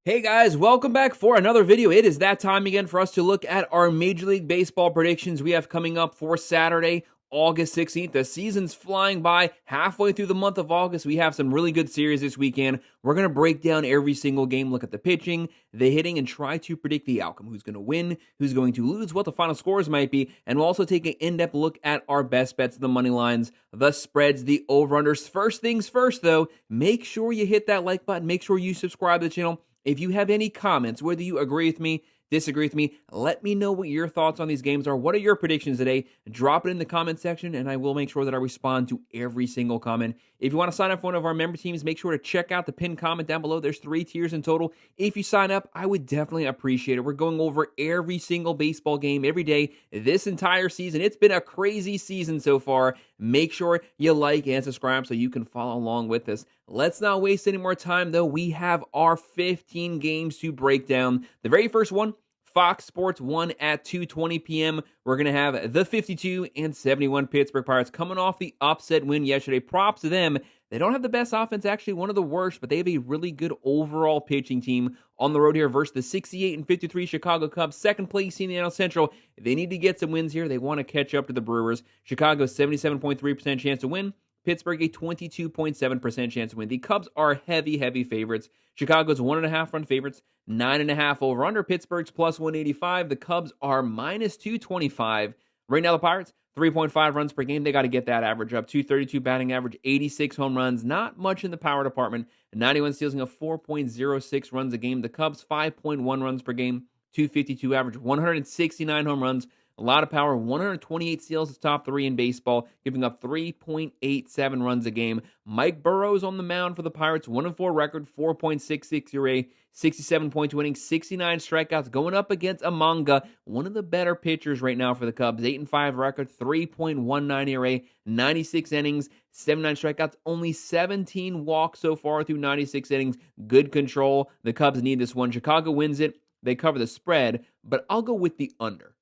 Hey guys, welcome back for another video. It is that time again for us to look at our Major League Baseball predictions we have coming up for Saturday, August 16th. The season's flying by. Halfway through the month of August, we have some really good series this weekend. We're going to break down every single game, look at the pitching, the hitting, and try to predict the outcome. Who's going to win, who's going to lose, what the final scores might be, and we'll also take an in-depth look at our best bets, the money lines, the spreads, the over-unders. First things first, though, make sure you hit that like button. Make sure you subscribe to the channel. If you have any comments, whether you agree with me, disagree with me, let me know what your thoughts on these games are. What are your predictions today? Drop it in the comment section, and I will make sure that I respond to every single comment. If you want to sign up for one of our member teams, make sure to check out the pinned comment down below. There's 3 tiers in total. If you sign up, I would definitely appreciate it. We're going over every single baseball game every day this entire season. It's been a crazy season so far. Make sure you like and subscribe so you can follow along with us. Let's not waste any more time, though. We have our 15 games to break down. The very first one, Fox Sports 1 at 2:20 p.m. We're going to have the 52 and 71 Pittsburgh Pirates coming off the upset win yesterday. Props to them. They don't have the best offense, actually one of the worst, but they have a really good overall pitching team on the road here versus the 68 and 53 Chicago Cubs, second place in the NL Central. They need to get some wins here. They want to catch up to the Brewers. Chicago 77.3% chance to win. Pittsburgh a 22.7% chance to win. The Cubs are heavy favorites. Chicago's 1.5 run favorites, 9.5 over under. Pittsburgh's plus 185. The Cubs are minus 225. Right now, the Pirates, 3.5 runs per game. They got to get that average up. 232 batting average, 86 home runs. Not much in the power department. 91 steals and a 4.06 runs a game. The Cubs, 5.1 runs per game, 252 average, 169 home runs. A lot of power, 128 steals is top 3 in baseball, giving up 3.87 runs a game. Mike Burrow's on the mound for the Pirates, 1-4 record, 4.66 ERA, 67.2 innings, 69 strikeouts, going up against Amanga, one of the better pitchers right now for the Cubs, 8-5 record, 3.19 ERA, 96 innings, 79 strikeouts, only 17 walks so far through 96 innings. Good control. The Cubs need this one. Chicago wins it. They cover the spread, but I'll go with the under.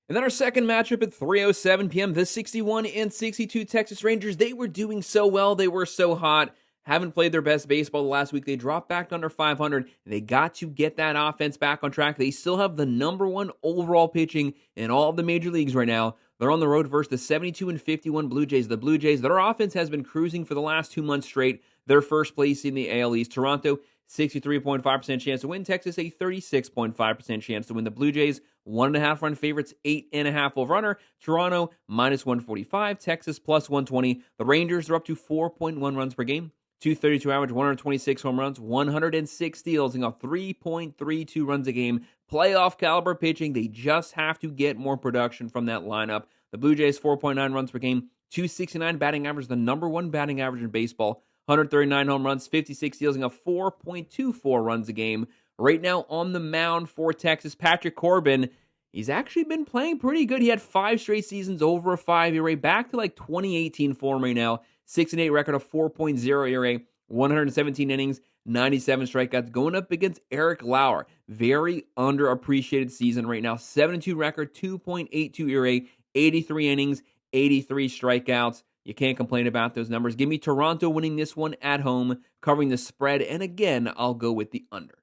And then our second matchup at 3:07 p.m., the 61 and 62 Texas Rangers. They were doing so well. They were so hot. Haven't played their best baseball the last week. They dropped back under 500. They got to get that offense back on track. They still have the number 1 overall pitching in all of the major leagues right now. They're on the road versus the 72 and 51 Blue Jays. The Blue Jays, their offense has been cruising for the last 2 months straight. They're first place in the AL East. Toronto, 63.5% chance to win. Texas, a 36.5% chance to win. The Blue Jays, 1.5 run favorites, 8.5 over under. Toronto, minus 145. Texas, plus 120. The Rangers are up to 4.1 runs per game. 232 average, 126 home runs, 106 steals, and a 3.32 runs a game. Playoff caliber pitching. They just have to get more production from that lineup. The Blue Jays, 4.9 runs per game, 269 batting average, the number 1 batting average in baseball. 139 home runs, 56 steals, and a 4.24 runs a game. Right now on the mound for Texas, Patrick Corbin, he's actually been playing pretty good. He had 5 straight seasons over a 5 ERA, back to like 2018 form right now. 6-8 record of 4.0 ERA, 117 innings, 97 strikeouts, going up against Eric Lauer. Very underappreciated season right now. 7-2 record, 2.82 ERA, 83 innings, 83 strikeouts. You can't complain about those numbers. Give me Toronto winning this one at home, covering the spread, and again, I'll go with the under.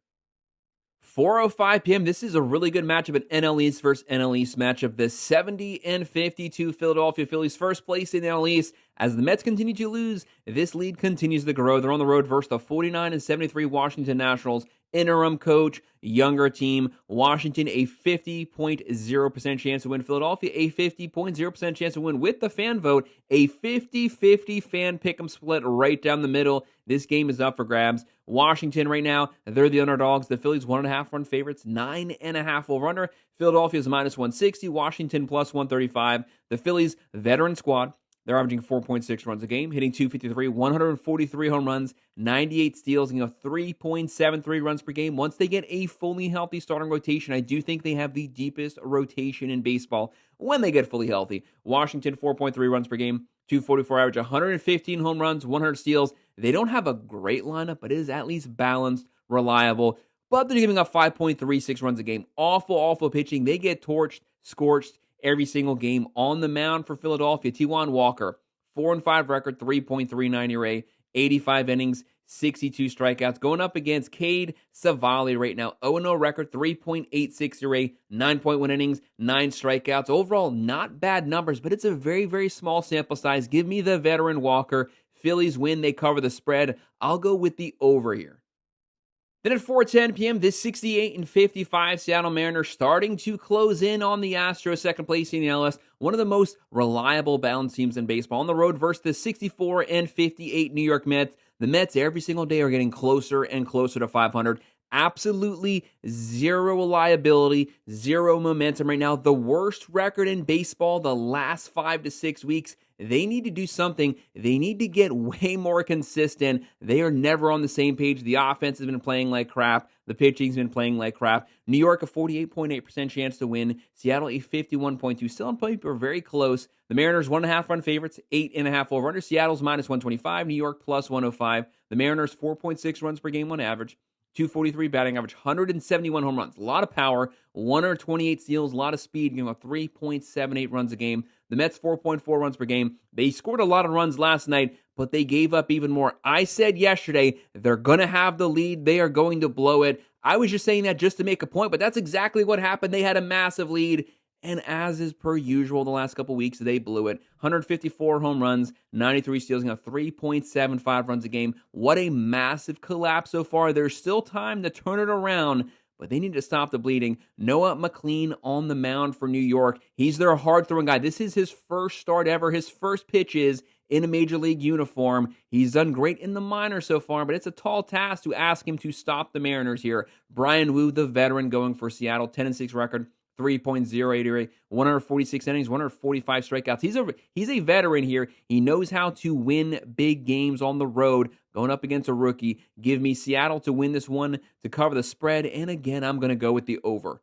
4:05 p.m. This is a really good matchup, an NL East versus NL East matchup. The 70 and 52 Philadelphia Phillies, first place in the NL East. As the Mets continue to lose, this lead continues to grow. They're on the road versus the 49 and 73 Washington Nationals. Interim coach, younger team. Washington, a 50.0% chance to win. Philadelphia, a 50.0% chance to win with the fan vote. A 50-50 fan pick'em split right down the middle. This game is up for grabs. Washington right now, they're the underdogs. The Phillies, 1.5 run favorites, 9.5 over under. Philadelphia's minus 160. Washington plus 135. The Phillies, veteran squad. They're averaging 4.6 runs a game, hitting 253, 143 home runs, 98 steals, and 3.73 runs per game. Once they get a fully healthy starting rotation, I do think they have the deepest rotation in baseball when they get fully healthy. Washington, 4.3 runs per game, 244 average, 115 home runs, 100 steals. They don't have a great lineup, but it is at least balanced, reliable. But they're giving up 5.36 runs a game. Awful pitching. They get torched, scorched every single game. On the mound for Philadelphia, T1 Walker, 4-5 record, 3.39 ERA, 85 innings, 62 strikeouts. Going up against Cade Savali right now, 0-0 record, 3.86 ERA, 9.1 innings, 9 strikeouts. Overall, not bad numbers, but it's a very, very small sample size. Give me the veteran Walker. Phillies win, they cover the spread. I'll go with the over here. Then at 4:10 p.m., this 68-55 Seattle Mariners starting to close in on the Astros, second place in the LS. One of the most reliable balanced teams in baseball. On the road versus the 64-58 New York Mets. The Mets every single day are getting closer and closer to 500. Absolutely zero reliability, zero momentum right now. The worst record in baseball the last 5 to 6 weeks. They need to do something. They need to get way more consistent. They are never on the same page. The offense has been playing like crap. The pitching's been playing like crap. New York, a 48.8% chance to win. Seattle, a 51.2%. Still on paper, very close. The Mariners, 1.5 run favorites, 8.5 over under. Seattle's minus 125. New York, plus 105. The Mariners, 4.6 runs per game on average. 243 batting average, 171 home runs. A lot of power, 128 steals, a lot of speed, 3.78 runs a game. The Mets, 4.4 runs per game. They scored a lot of runs last night, but they gave up even more. I said yesterday, they're going to have the lead. They are going to blow it. I was just saying that just to make a point, but that's exactly what happened. They had a massive lead. And as is per usual the last couple weeks, they blew it. 154 home runs, 93 steals, 3.75 runs a game. What a massive collapse so far. There's still time to turn it around, but they need to stop the bleeding. Noah McLean on the mound for New York. He's their hard-throwing guy. This is his first start ever. His first pitches in a major league uniform. He's done great in the minors so far, but it's a tall task to ask him to stop the Mariners here. Brian Wu, the veteran, going for Seattle, 10-6 record. 3.08 ERA, 146 innings, 145 strikeouts. He's a veteran here. He knows how to win big games on the road, going up against a rookie. Give me Seattle to win this one, to cover the spread, and again, I'm going to go with the over.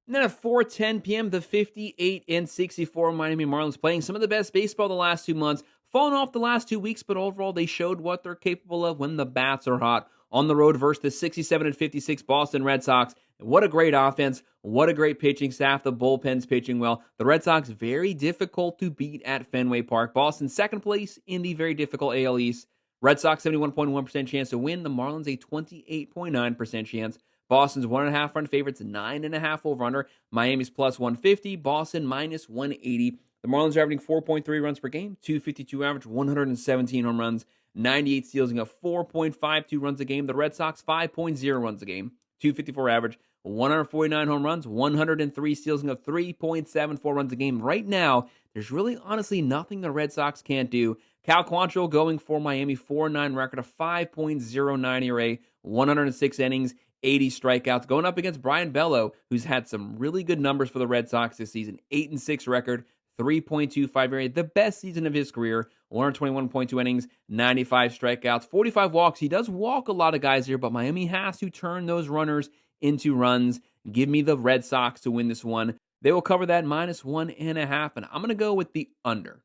And then at 4:10 p.m., the 58-64 Miami Marlins playing some of the best baseball the last 2 months. Fallen off the last 2 weeks, but overall, they showed what they're capable of when the bats are hot. On the road versus the 67-56 Boston Red Sox. What a great offense. What a great pitching staff. The bullpen's pitching well. The Red Sox, very difficult to beat at Fenway Park. Boston, second place in the very difficult AL East. Red Sox, 71.1% chance to win. The Marlins, a 28.9% chance. Boston's 1.5 run favorites, 9.5 over under. Miami's plus 150. Boston, minus 180. The Marlins are averaging 4.3 runs per game, 252 average, 117 home runs, 98 steals, and 4.52 runs a game. The Red Sox, 5.0 runs a game, 254 average, 149 home runs, 103 steals, and 3.74 runs a game. Right now, there's really honestly nothing the Red Sox can't do. Cal Quantrill going for Miami, 4.9 record, a 5.09 ERA, 106 innings, 80 strikeouts. Going up against Brian Bello, who's had some really good numbers for the Red Sox this season, 8-6 record, 3.25 ERA, the best season of his career, 121.2 innings, 95 strikeouts, 45 walks. He does walk a lot of guys here, but Miami has to turn those runners into runs. Give me the Red Sox to win this one. They will cover that minus 1.5, and I'm going to go with the under.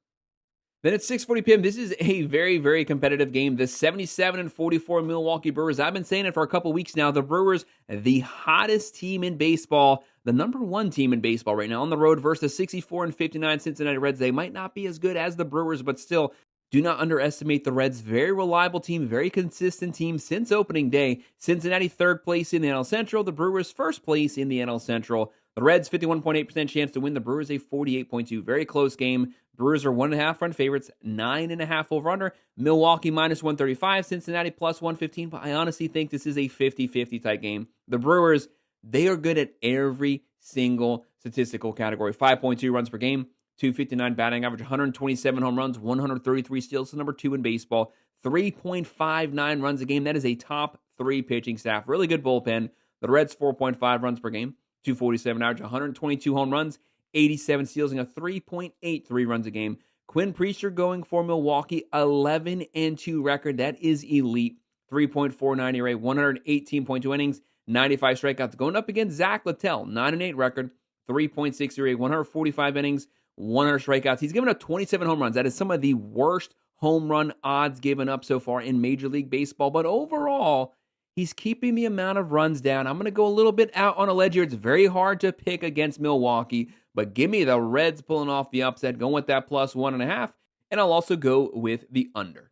Then at 6:40 p.m., this is a very, very competitive game. The 77-44 Milwaukee Brewers. I've been saying it for a couple weeks now. The Brewers, the hottest team in baseball, the number one team in baseball right now, on the road versus the 64-59 Cincinnati Reds. They might not be as good as the Brewers, but still, do not underestimate the Reds. Very reliable team, very consistent team since opening day. Cincinnati, third place in the NL Central. The Brewers, first place in the NL Central. The Reds, 51.8% chance to win. The Brewers, a 48.2%. Very close game. Brewers are 1.5 run favorites, 9.5 over under. Milwaukee, minus 135. Cincinnati, plus 115. But I honestly think this is a 50-50 type game. The Brewers, they are good at every single statistical category. 5.2 runs per game, 259 batting average, 127 home runs, 133 steals, so number 2 in baseball. 3.59 runs a game. That is a top 3 pitching staff. Really good bullpen. The Reds, 4.5 runs per game, 247 average, 122 home runs, 87 steals, and 3.83 runs a game. Quinn Priester going for Milwaukee, 11-2 record. That is elite. 3.49 ERA, 118.2 innings, 95 strikeouts. Going up against Zach Littell, 9-8 record, 3.6 ERA, 145 innings, 100 strikeouts. He's given up 27 home runs. That is some of the worst home run odds given up so far in Major League Baseball. But overall, he's keeping the amount of runs down. I'm going to go a little bit out on a ledge here. It's very hard to pick against Milwaukee, but give me the Reds pulling off the upset, going with that plus 1.5, and I'll also go with the under.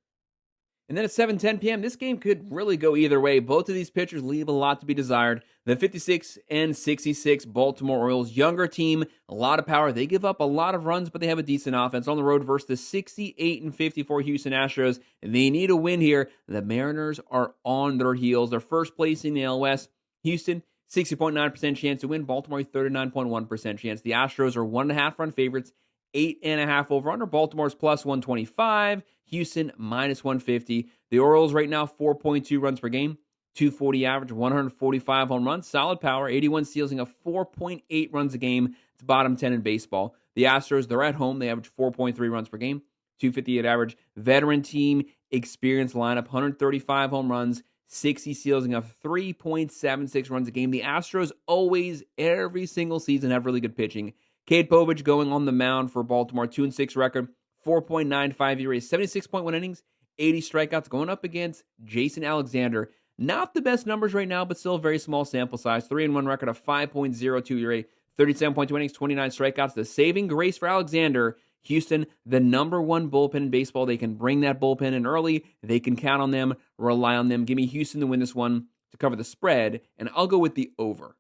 And then at 7:10 p.m., this game could really go either way. Both of these pitchers leave a lot to be desired. The 56 and 66 Baltimore Orioles, younger team, a lot of power. They give up a lot of runs, but they have a decent offense on the road versus the 68 and 54 Houston Astros. They need a win here. The Mariners are on their heels. They're first place in the AL West. Houston, 60.9% chance to win. Baltimore, 39.1% chance. The Astros are 1.5 run favorites. 8.5 over-under. Baltimore's plus 125. Houston minus 150. The Orioles right now 4.2 runs per game, 240 average, 145 home runs, solid power, 81 steals, and a 4.8 runs a game. It's bottom 10 in baseball. The Astros, they're at home. They average 4.3 runs per game, 258 average. Veteran team, experienced lineup, 135 home runs, 60 steals, and a 3.76 runs a game. The Astros always, every single season, have really good pitching. Cade Povich going on the mound for Baltimore, 2-6 record, 4.95 ERA, 76.1 innings, 80 strikeouts, going up against Jason Alexander. Not the best numbers right now, but still a very small sample size. 3-1 record of 5.02 ERA, 37.2 innings, 29 strikeouts. The saving grace for Alexander. Houston, the number one bullpen in baseball. They can bring that bullpen in early. They can count on them, rely on them. Give me Houston to win this one to cover the spread, and I'll go with the over.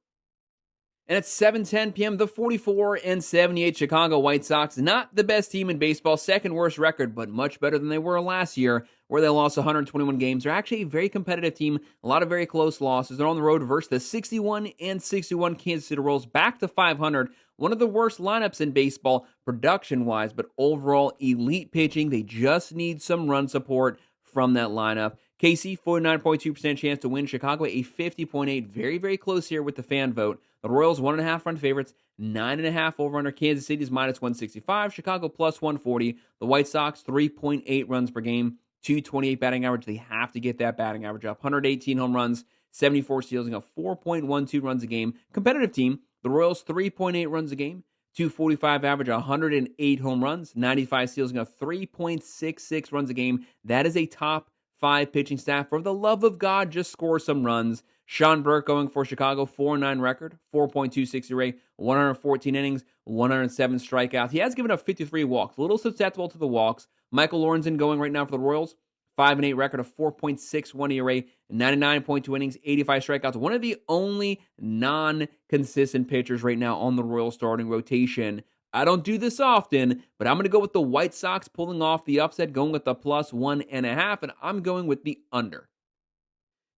And at 7:10 p.m., the 44 and 78 Chicago White Sox, not the best team in baseball, second worst record, but much better than they were last year, where they lost 121 games. They're actually a very competitive team, a lot of very close losses. They're on the road versus the 61 and 61 Kansas City Royals, back to 500. One of the worst lineups in baseball, production-wise, but overall elite pitching. They just need some run support from that lineup. KC, 49.2% chance to win. Chicago, a 50.8. Very, very close here with the fan vote. The Royals, 1.5 run favorites. 9.5 over-under. Kansas City's minus 165. Chicago, plus 140. The White Sox, 3.8 runs per game. 228 batting average. They have to get that batting average up. 118 home runs. 74 steals. And a 4.12 runs a game. Competitive team. The Royals, 3.8 runs a game. 245 average, 108 home runs, 95 steals, and a 3.66 runs a game. That is a top 5 pitching staff. For the love of God, just score some runs. Sean Burke going for Chicago, 4-9 record, 4.26 ERA, 114 innings, 107 strikeouts. He has given up 53 walks, a little susceptible to the walks. Michael Lorenzen going right now for the Royals, 5-8 record of 4.61 ERA, 99.2 innings, 85 strikeouts. One of the only non-consistent pitchers right now on the Royals starting rotation. I don't do this often, but I'm going to go with the White Sox pulling off the upset, going with the plus 1.5, and I'm going with the under.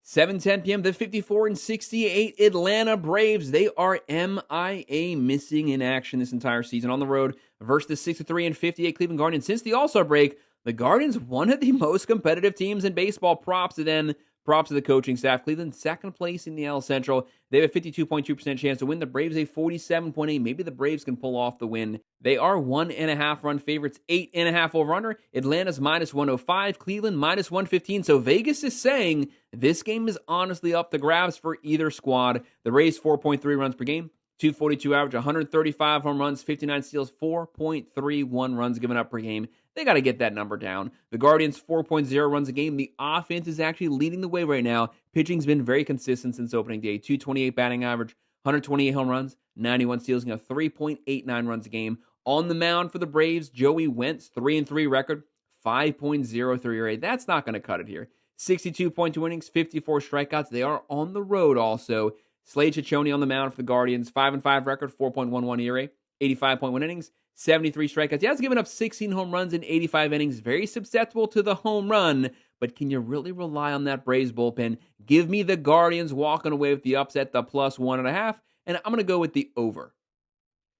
7:10 p.m., the 54 and 68 Atlanta Braves. They are MIA, missing in action this entire season on the road versus the 63 and 58 Cleveland Guardians. Since the All-Star break, the Guardians, one of the most competitive teams in baseball. Props to them. Props to the coaching staff. Cleveland, second place in the AL Central. They have a 52.2% chance to win. The Braves, a 47.8. Maybe the Braves can pull off the win. They are 1.5 run favorites, 8.5 over-under. Atlanta's minus 105. Cleveland, minus 115. So Vegas is saying this game is honestly up to grabs for either squad. The Rays, 4.3 runs per game. 242 average, 135 home runs, 59 steals, 4.31 runs given up per game. They got to get that number down. The Guardians, 4.0 runs a game. The offense is actually leading the way right now. Pitching's been very consistent since opening day. 228 batting average, 128 home runs, 91 steals, and a 3.89 runs a game. On the mound for the Braves, Joey Wentz, 3-3 record, 5.03 ERA. That's not going to cut it here. 62.2 innings, 54 strikeouts. They are on the road also. Slade Ciccone on the mound for the Guardians, 5-5 record, 4.11 ERA, 85.1 innings, 73 strikeouts. He has given up 16 home runs in 85 innings. Very susceptible to the home run, but can you really rely on that Braves bullpen? Give me the Guardians walking away with the upset, the plus 1.5, and I'm going to go with the over.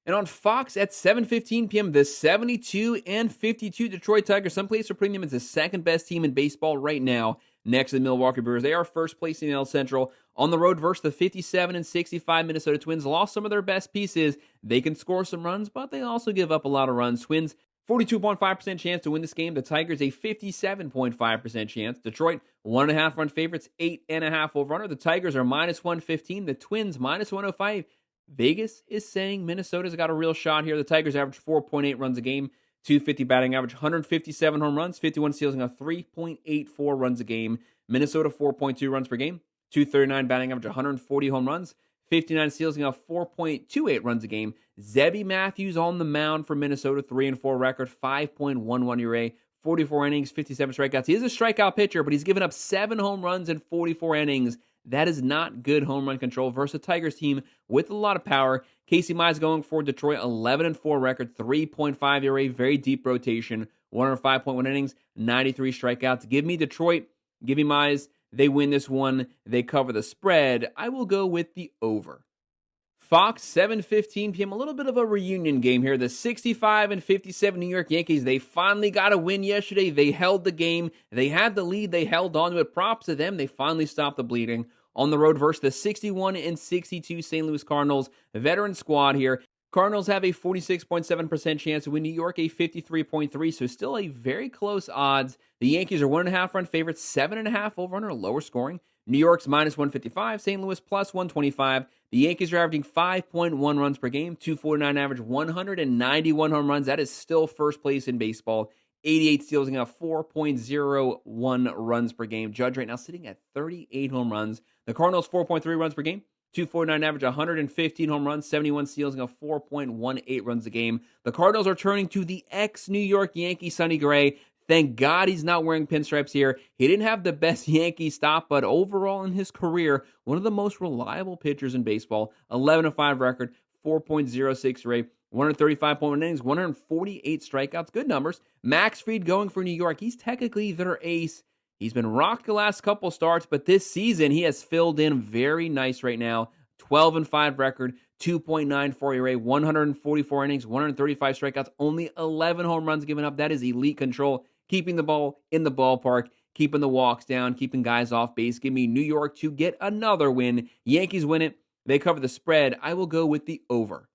And on Fox at 7:15 p.m., the 72 and 52 Detroit Tigers, some place for premium, is the second best team in baseball right now, next to the Milwaukee Brewers. They are first place in the AL Central. On the road versus the 57 and 65 Minnesota Twins. Lost some of their best pieces. They can score some runs, but they also give up a lot of runs. Twins, 42.5% chance to win this game. The Tigers, a 57.5% chance. Detroit, 1.5 run favorites, 8.5 over-under. The Tigers are minus 115. The Twins, minus 105. Vegas is saying Minnesota's got a real shot here. The Tigers average 4.8 runs a game, 250 batting average, 157 home runs, 51 steals, and a 3.84 runs a game. Minnesota, 4.2 runs per game, 239 batting average, 140 home runs, 59 steals, and a 4.28 runs a game. Zebby Matthews on the mound for Minnesota, 3-4 record, 5.11 ERA, 44 innings, 57 strikeouts. He is a strikeout pitcher, but he's given up 7 home runs in 44 innings. That is not good home run control versus a Tigers team with a lot of power. Casey Mize going for Detroit, 11-4 record, 3.5 ERA, very deep rotation, 105.1 innings, 93 strikeouts. Give me Detroit, give me Mize. They win this one. They cover the spread. I will go with the over. Fox, 7:15 p.m., a little bit of a reunion game here. The 65-57 New York Yankees, they finally got a win yesterday. They held the game. They had the lead. They held on to it. Props to them. They finally stopped the bleeding. On the road versus the 61-62 St. Louis Cardinals, veteran squad here. Cardinals have a 46.7% chance to win. New York a 53.3%, so still a very close odds. The Yankees are 1.5 run favorites, 7.5 over under, lower scoring. New York's minus 155, St. Louis plus 125. The Yankees are averaging 5.1 runs per game, 249 average, 191 home runs. That is still first place in baseball. 88 steals and 4.01 runs per game. Judge right now sitting at 38 home runs. The Cardinals 4.3 runs per game, 249 average, 115 home runs, 71 steals, and 4.18 runs a game. The Cardinals are turning to the ex-New York Yankee Sonny Gray. Thank God he's not wearing pinstripes here. He didn't have the best Yankee stop, but overall in his career, one of the most reliable pitchers in baseball. 11-5 record, 4.06 rate, 135.1 innings, 148 strikeouts. Good numbers. Max Fried going for New York. He's technically their ace. He's been rocked the last couple starts, but this season he has filled in very nice right now. 12-5 record, 2.94 ERA, 144 innings, 135 strikeouts, only 11 home runs given up. That is elite control. Keeping the ball in the ballpark, keeping the walks down, keeping guys off base. Give me New York to get another win. Yankees win it. They cover the spread. I will go with the over.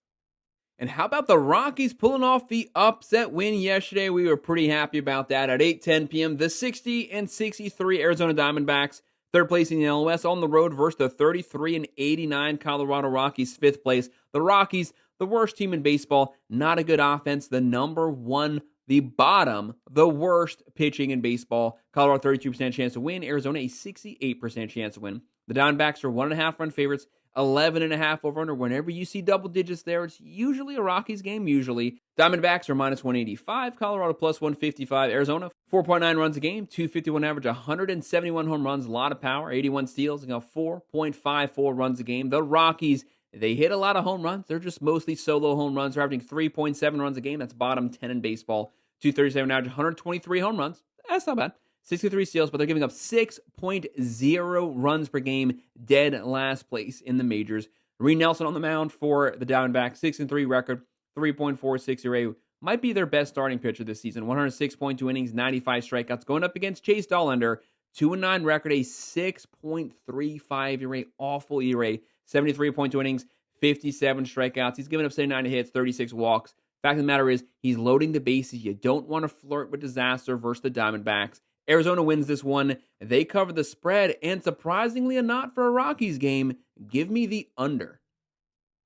And how about the Rockies pulling off the upset win yesterday? We were pretty happy about that. At 8:10 p.m., the 60-63 Arizona Diamondbacks, third place in the NL West, on the road versus the 33-89 Colorado Rockies, fifth place. The Rockies, the worst team in baseball, not a good offense, the number one, the bottom, the worst pitching in baseball. Colorado 32% chance to win. Arizona a 68% chance to win. The Diamondbacks are 1.5 run favorites. 11.5 over under. Whenever you see double digits there, it's usually a Rockies game, usually. Diamondbacks are minus 185, Colorado plus 155, Arizona 4.9 runs a game, 251 average, 171 home runs, a lot of power, 81 steals, and 4.54 runs a game. The Rockies, they hit a lot of home runs. They're just mostly solo home runs. They're averaging 3.7 runs a game. That's bottom 10 in baseball. 237 average, 123 home runs. That's not bad. 63 steals, but they're giving up 6.0 runs per game, dead last place in the majors. Reed Nelson on the mound for the Diamondbacks, 6-3 record, 3.46 ERA. Might be their best starting pitcher this season. 106.2 innings, 95 strikeouts. Going up against Chase Dollander, 2-9 record, a 6.35 ERA, awful ERA. 73.2 innings, 57 strikeouts. He's given up 79 hits, 36 walks. Fact of the matter is, he's loading the bases. You don't want to flirt with disaster versus the Diamondbacks. Arizona wins this one. They cover the spread, and surprisingly not for a Rockies game, give me the under.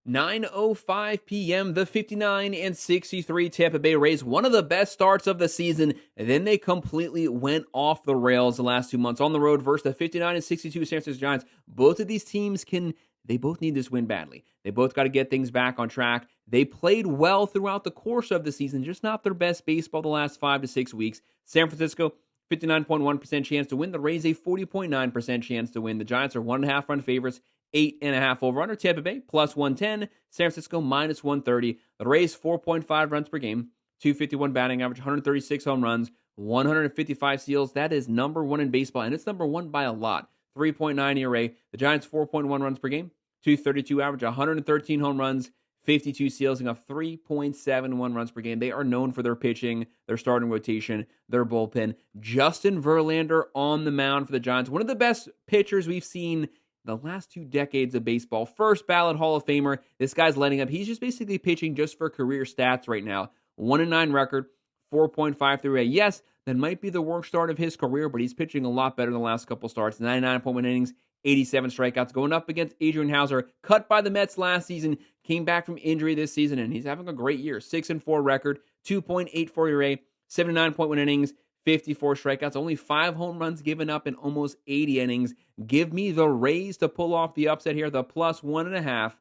9:05 p.m., the 59-63 Tampa Bay Rays, one of the best starts of the season, and then they completely went off the rails the last 2 months on the road versus the 59-62 San Francisco Giants. Both of these teams they both need this win badly. They both got to get things back on track. They played well throughout the course of the season, just not their best baseball the last 5 to 6 weeks. San Francisco, 59.1% chance to win. The Rays, a 40.9% chance to win. The Giants are 1.5 run favorites, 8.5 over under. Tampa Bay, plus 110. San Francisco, minus 130. The Rays, 4.5 runs per game, 251 batting average, 136 home runs, 155 steals. That is number one in baseball, and it's number one by a lot. 3.9 ERA. The Giants, 4.1 runs per game, 232 average, 113 home runs, 52 steals, and 3.71 runs per game. They are known for their pitching, their starting rotation, their bullpen. Justin Verlander on the mound for the Giants. One of the best pitchers we've seen the last 2 decades of baseball. First ballot Hall of Famer. This guy's lighting up. He's just basically pitching just for career stats right now. 1-9 record, 4.53. Yes, that might be the worst start of his career, but he's pitching a lot better than the last couple starts. 99.1 innings, 87 strikeouts, going up against Adrian Hauser, cut by the Mets last season, came back from injury this season, and he's having a great year. 6-4 record, 2.84 ERA, 79.1 innings, 54 strikeouts, only 5 home runs given up in almost 80 innings. Give me the Rays to pull off the upset here, the plus 1.5,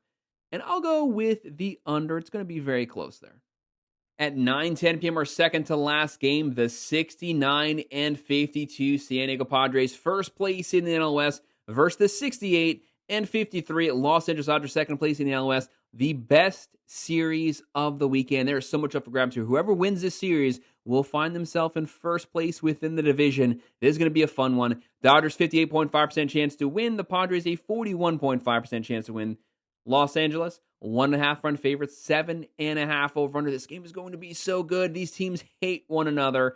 and I'll go with the under. It's going to be very close there. At 9:10 p.m., our second to last game, the 69 and 52 San Diego Padres, first place in the NL West, versus the 68 and 53 Los Angeles Dodgers, second place in the NL West. The best series of the weekend. There is so much up for grabs here. Whoever wins this series will find themselves in first place within the division. This is going to be a fun one. Dodgers 58.5% chance to win. The Padres a 41.5% chance to win. Los Angeles 1.5 run favorites, 7.5 over under. This game is going to be so good. These teams hate one another.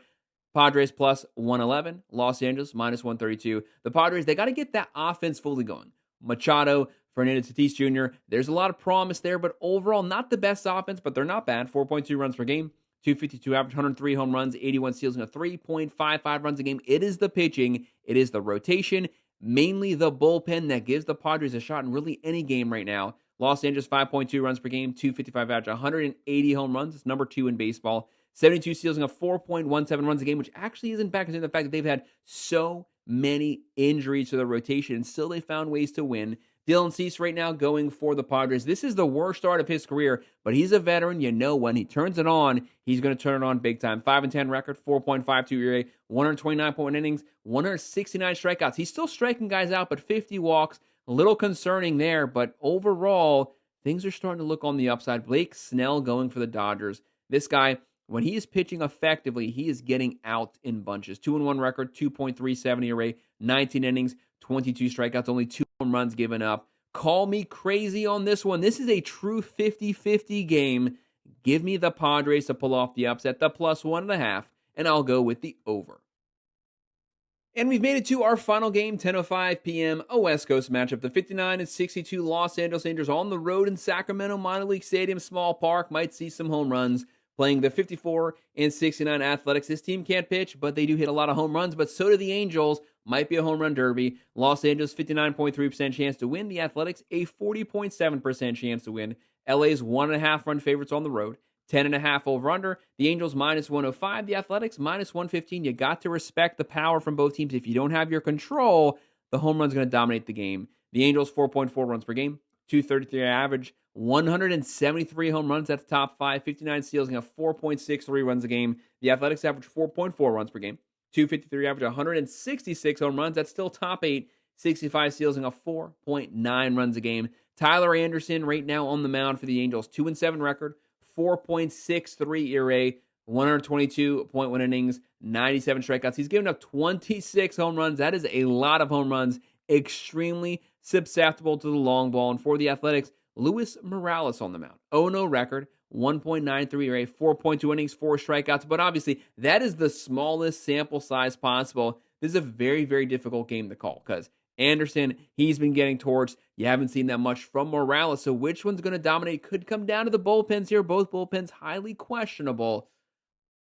Padres plus 111. Los Angeles minus 132. The Padres, they got to get that offense fully going. Machado, Fernando Tatis Jr., there's a lot of promise there, but overall, not the best offense, but they're not bad. 4.2 runs per game, 252 average, 103 home runs, 81 steals, and a 3.55 runs a game. It is the pitching. It is the rotation, mainly the bullpen that gives the Padres a shot in really any game right now. Los Angeles, 5.2 runs per game, 255 average, 180 home runs. It's number 2 in baseball. 72 steals and a 4.17 runs a game, which actually isn't bad considering the fact that they've had so many injuries to the rotation, and still they found ways to win. Dylan Cease right now going for the Padres. This is the worst start of his career, but he's a veteran. You know when he turns it on, he's going to turn it on big time. 5-10 record, 4.52 ERA, 129.1 innings, 169 strikeouts. He's still striking guys out, but 50 walks. A little concerning there, but overall, things are starting to look on the upside. Blake Snell going for the Dodgers. This guy, when he is pitching effectively, he is getting out in bunches. 2-1 record, 2.37 ERA, 19 innings, 22 strikeouts, only 2 home runs given up. Call me crazy on this one. This is a true 50-50 game. Give me the Padres to pull off the upset, the plus 1.5, and I'll go with the over. And we've made it to our final game, 10:05 p.m., a West Coast matchup. The 59 and 62 Los Angeles Angels on the road in Sacramento Minor League Stadium, small park, might see some home runs. Playing the 54 and 69 Athletics. This team can't pitch, but they do hit a lot of home runs, but so do the Angels. Might be a home run derby. Los Angeles, 59.3% chance to win. The Athletics, a 40.7% chance to win. LA's 1.5 run favorites on the road. 10.5 over under. The Angels minus 105. The Athletics minus 115. You got to respect the power from both teams. If you don't have your control, the home run's going to dominate the game. The Angels 4.4 runs per game, 233 average, 173 home runs. That's top 5. 59 steals and a 4.63 runs a game. The Athletics average 4.4 runs per game, 253 average, 166 home runs. That's still top 8. 65 steals and a 4.9 runs a game. Tyler Anderson right now on the mound for the Angels. 2-7 record. 4.63 ERA, 122.1 innings, 97 strikeouts. He's given up 26 home runs. That is a lot of home runs. Extremely susceptible to the long ball. And for the Athletics, Luis Morales on the mound. 0-0 record, 1.93 ERA, 4.2 innings, 4 strikeouts. But obviously, that is the smallest sample size possible. This is a very, very difficult game to call because Anderson, he's been getting torched. You haven't seen that much from Morales. So which one's going to dominate could come down to the bullpens here. Both bullpens highly questionable.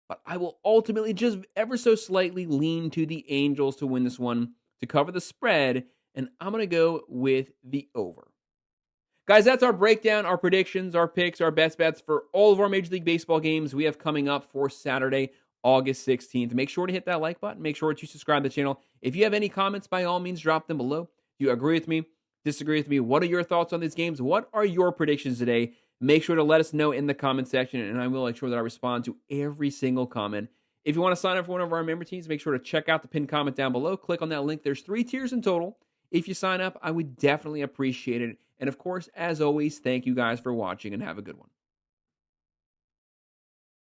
But I will ultimately just ever so slightly lean to the Angels to win this one, to cover the spread. And I'm going to go with the over. Guys, that's our breakdown, our predictions, our picks, our best bets for all of our Major League Baseball games we have coming up for Saturday, August 16th. Make sure to hit that like button. Make sure to subscribe to the channel. If you have any comments, by all means, drop them below. Do you agree with me? Disagree with me? What are your thoughts on these games? What are your predictions today? Make sure to let us know in the comment section, and I will make sure that I respond to every single comment. If you want to sign up for one of our member teams, make sure to check out the pinned comment down below. Click on that link. There's 3 tiers in total. If you sign up, I would definitely appreciate it. And of course, as always, thank you guys for watching and have a good one.